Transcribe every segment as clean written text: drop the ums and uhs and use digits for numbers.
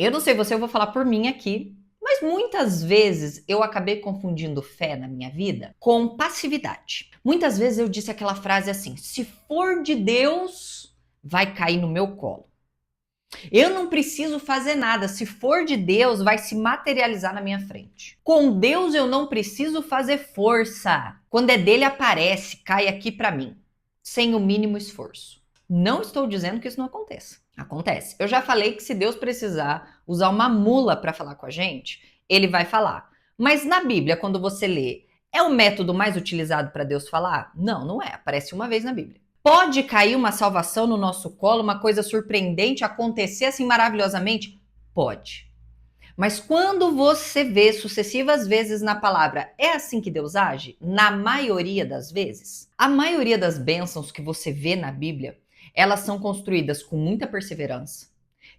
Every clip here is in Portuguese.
Eu não sei você, eu vou falar por mim aqui, mas muitas vezes eu acabei confundindo fé na minha vida com passividade. Muitas vezes eu disse aquela frase assim: se for de Deus, vai cair no meu colo. Eu não preciso fazer nada, se for de Deus, vai se materializar na minha frente. Com Deus eu não preciso fazer força. Quando é dele aparece, cai aqui para mim, sem o mínimo esforço. Não estou dizendo que isso não aconteça. Acontece. Eu já falei que se Deus precisar usar uma mula para falar com a gente, ele vai falar. Mas na Bíblia, quando você lê, é o método mais utilizado para Deus falar? Não, não é. Aparece uma vez na Bíblia. Pode cair uma salvação no nosso colo, uma coisa surpreendente acontecer assim maravilhosamente? Pode. Mas quando você vê sucessivas vezes na palavra, é assim que Deus age? Na maioria das vezes. A maioria das bênçãos que você vê na Bíblia, elas são construídas com muita perseverança.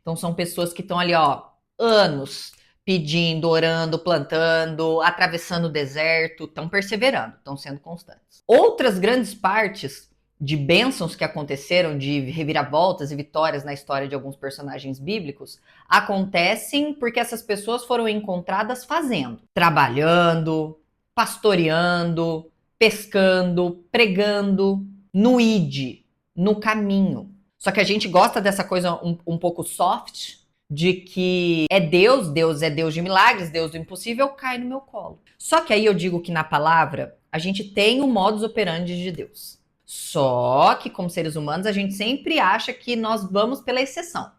Então são pessoas que estão ali, ó, anos pedindo, orando, plantando, atravessando o deserto, estão perseverando, estão sendo constantes. Outras grandes partes de bênçãos que aconteceram, de reviravoltas e vitórias na história de alguns personagens bíblicos, acontecem porque essas pessoas foram encontradas fazendo, trabalhando, pastoreando, pescando, pregando, no id, no caminho. Só que a gente gosta dessa coisa um pouco soft, de que Deus é Deus de milagres, Deus do impossível, cai no meu colo. Só que aí eu digo que na palavra a gente tem o modus operandi de Deus. Só que, como seres humanos, a gente sempre acha que nós vamos pela exceção.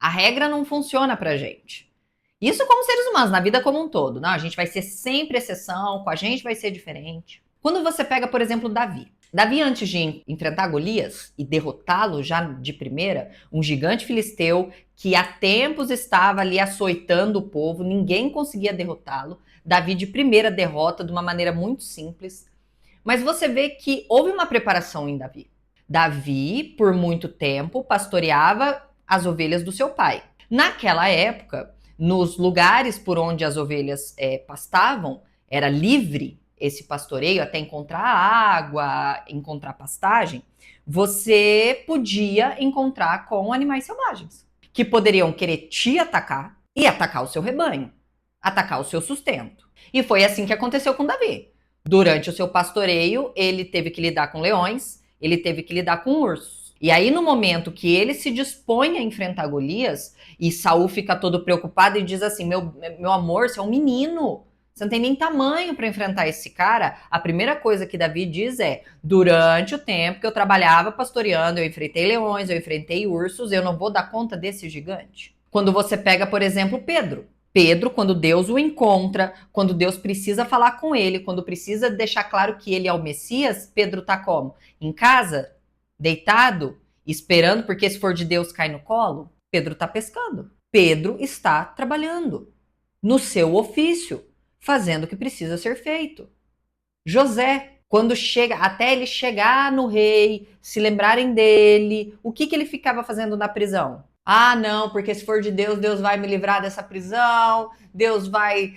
A regra não funciona pra gente. Isso como seres humanos, na vida como um todo. Não, a gente vai ser sempre exceção, com a gente vai ser diferente. Quando você pega, por exemplo, Davi. Davi, antes de enfrentar Golias e derrotá-lo já de primeira, um gigante filisteu que há tempos estava ali açoitando o povo, ninguém conseguia derrotá-lo. Davi de primeira derrota de uma maneira muito simples. Mas você vê que houve uma preparação em Davi. Davi, por muito tempo, pastoreava as ovelhas do seu pai. Naquela época, nos lugares por onde as ovelhas pastavam, era livre esse pastoreio até encontrar água, encontrar pastagem. Você podia encontrar com animais selvagens, que poderiam querer te atacar e atacar o seu rebanho, atacar o seu sustento. E foi assim que aconteceu com Davi. Durante o seu pastoreio, ele teve que lidar com leões, ele teve que lidar com ursos. E aí, no momento que ele se dispõe a enfrentar Golias, e Saul fica todo preocupado e diz assim: meu amor, você é um menino, você não tem nem tamanho para enfrentar esse cara. A primeira coisa que Davi diz é: durante o tempo que eu trabalhava pastoreando, eu enfrentei leões, eu enfrentei ursos, eu não vou dar conta desse gigante. Quando você pega, por exemplo, Pedro, quando Deus o encontra, quando Deus precisa falar com ele, quando precisa deixar claro que ele é o Messias, Pedro tá como? Em casa, deitado, esperando, porque se for de Deus cai no colo? Pedro tá pescando. Pedro está trabalhando no seu ofício, fazendo o que precisa ser feito. José, quando chega, até ele chegar no rei, se lembrarem dele, o que ele ficava fazendo na prisão? Ah, não, porque se for de Deus, Deus vai me livrar dessa prisão, Deus vai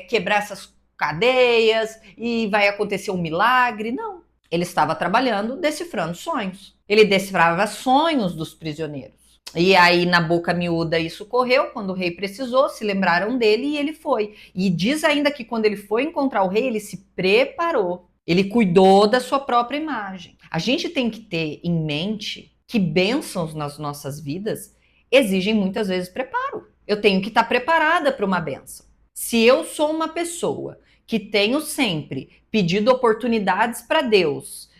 quebrar essas cadeias e vai acontecer um milagre. Não. Ele estava trabalhando, decifrando sonhos. Ele decifrava sonhos dos prisioneiros. E aí, na boca miúda, isso correu. Quando o rei precisou, se lembraram dele e ele foi. E diz ainda que quando ele foi encontrar o rei, ele se preparou. Ele cuidou da sua própria imagem. A gente tem que ter em mente que bênçãos nas nossas vidas exigem muitas vezes preparo. Eu tenho que estar preparada para uma bênção. Se eu sou uma pessoa que tenho sempre pedido oportunidades para Deus,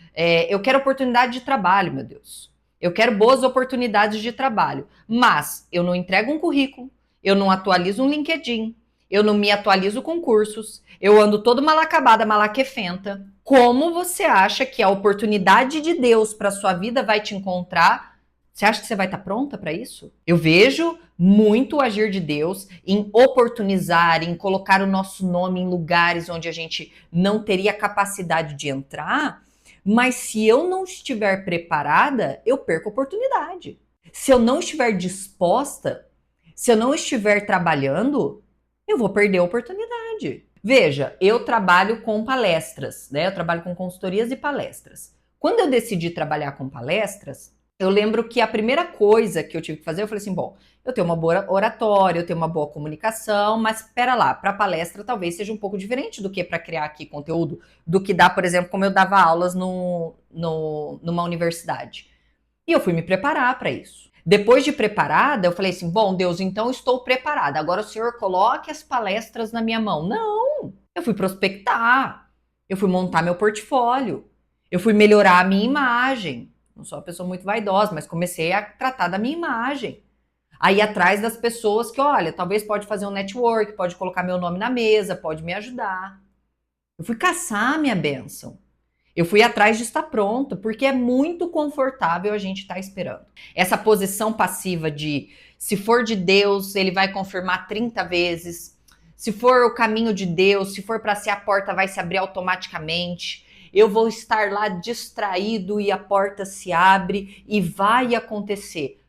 eu quero oportunidade de trabalho, meu Deus. Eu quero boas oportunidades de trabalho, mas eu não entrego um currículo, eu não atualizo um LinkedIn, eu não me atualizo com cursos, eu ando todo mal acabada, malaquefenta. Como você acha que a oportunidade de Deus para sua vida vai te encontrar? Você acha que você vai estar pronta para isso? Eu vejo muito o agir de Deus em oportunizar, em colocar o nosso nome em lugares onde a gente não teria capacidade de entrar, mas se eu não estiver preparada, eu perco a oportunidade. Se eu não estiver disposta, se eu não estiver trabalhando, eu vou perder a oportunidade. Veja, eu trabalho com palestras, né? Eu trabalho com consultorias e palestras. Quando eu decidi trabalhar com palestras, eu lembro que a primeira coisa que eu tive que fazer, eu falei assim, bom, eu tenho uma boa oratória, eu tenho uma boa comunicação, mas espera lá, para palestra talvez seja um pouco diferente do que para criar aqui conteúdo, do que dá, por exemplo, como eu dava aulas numa universidade. E eu fui me preparar para isso. Depois de preparada, eu falei assim, bom, Deus, então eu estou preparada. Agora o Senhor coloque as palestras na minha mão. Não, eu fui prospectar, eu fui montar meu portfólio, eu fui melhorar a minha imagem. Não sou uma pessoa muito vaidosa, mas comecei a tratar da minha imagem. Aí atrás das pessoas que, olha, talvez pode fazer um network, pode colocar meu nome na mesa, pode me ajudar. Eu fui caçar a minha bênção. Eu fui atrás de estar pronta, porque é muito confortável a gente estar esperando. Essa posição passiva de se for de Deus, ele vai confirmar 30 vezes. Se for o caminho de Deus, se for para ser a porta vai se abrir automaticamente. Eu vou estar lá distraído e a porta se abre e vai acontecer.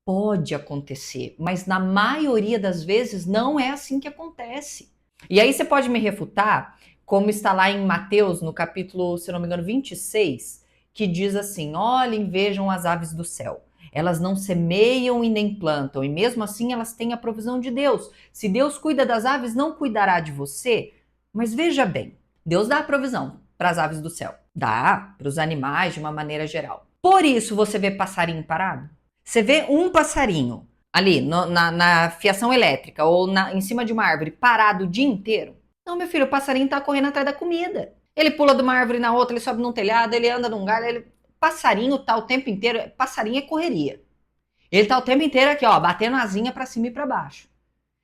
Pode acontecer, mas na maioria das vezes não é assim que acontece. E aí você pode me refutar, como está lá em Mateus, no capítulo, se não me engano, 26, que diz assim: olhem, vejam as aves do céu. Elas não semeiam e nem plantam, e mesmo assim elas têm a provisão de Deus. Se Deus cuida das aves, não cuidará de você? Mas veja bem, Deus dá a provisão para as aves do céu. Dá para os animais de uma maneira geral. Por isso você vê passarinho parado? Você vê um passarinho ali na fiação elétrica ou em cima de uma árvore parado o dia inteiro? Não, meu filho, o passarinho tá correndo atrás da comida. Ele pula de uma árvore na outra, ele sobe num telhado, ele anda num galho. Passarinho tá o tempo inteiro. Passarinho é correria. Ele tá o tempo inteiro aqui, ó, batendo asinha pra cima e pra baixo.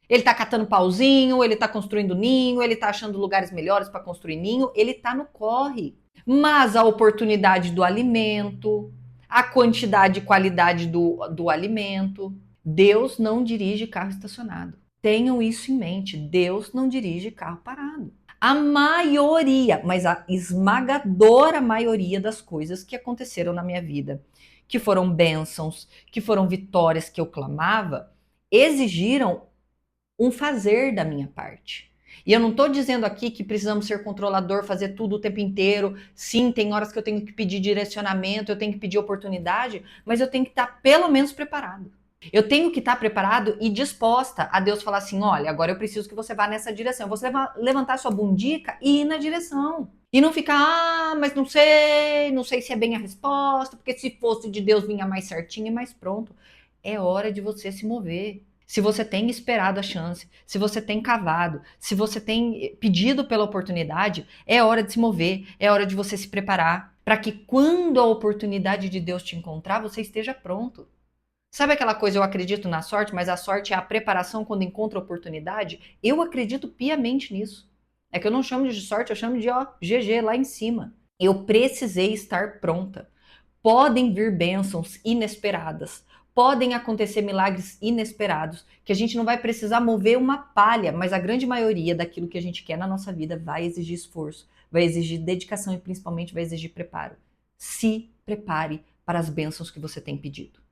Ele tá catando pauzinho, ele tá construindo ninho, ele tá achando lugares melhores para construir ninho, ele tá no corre. Mas a oportunidade do alimento, a quantidade e qualidade do alimento. Deus não dirige carro estacionado. Tenham isso em mente. Deus não dirige carro parado. A maioria, mas a esmagadora maioria das coisas que aconteceram na minha vida, que foram bênçãos, que foram vitórias que eu clamava, exigiram um fazer da minha parte. E eu não estou dizendo aqui que precisamos ser controlador, fazer tudo o tempo inteiro. Sim, tem horas que eu tenho que pedir direcionamento, eu tenho que pedir oportunidade, mas eu tenho que estar pelo menos preparado. Eu tenho que estar preparado e disposta a Deus falar assim, olha, agora eu preciso que você vá nessa direção. Você levantar sua bundica e ir na direção. E não ficar, mas não sei se é bem a resposta, porque se fosse de Deus vinha mais certinho e mais pronto. É hora de você se mover. Se você tem esperado a chance, se você tem cavado, se você tem pedido pela oportunidade, é hora de se mover, é hora de você se preparar, para que quando a oportunidade de Deus te encontrar, você esteja pronto. Sabe aquela coisa, eu acredito na sorte, mas a sorte é a preparação quando encontra a oportunidade? Eu acredito piamente nisso. É que eu não chamo de sorte, eu chamo de GG lá em cima. Eu precisei estar pronta. Podem vir bênçãos inesperadas. Podem acontecer milagres inesperados, que a gente não vai precisar mover uma palha, mas a grande maioria daquilo que a gente quer na nossa vida vai exigir esforço, vai exigir dedicação e principalmente vai exigir preparo. Se prepare para as bênçãos que você tem pedido.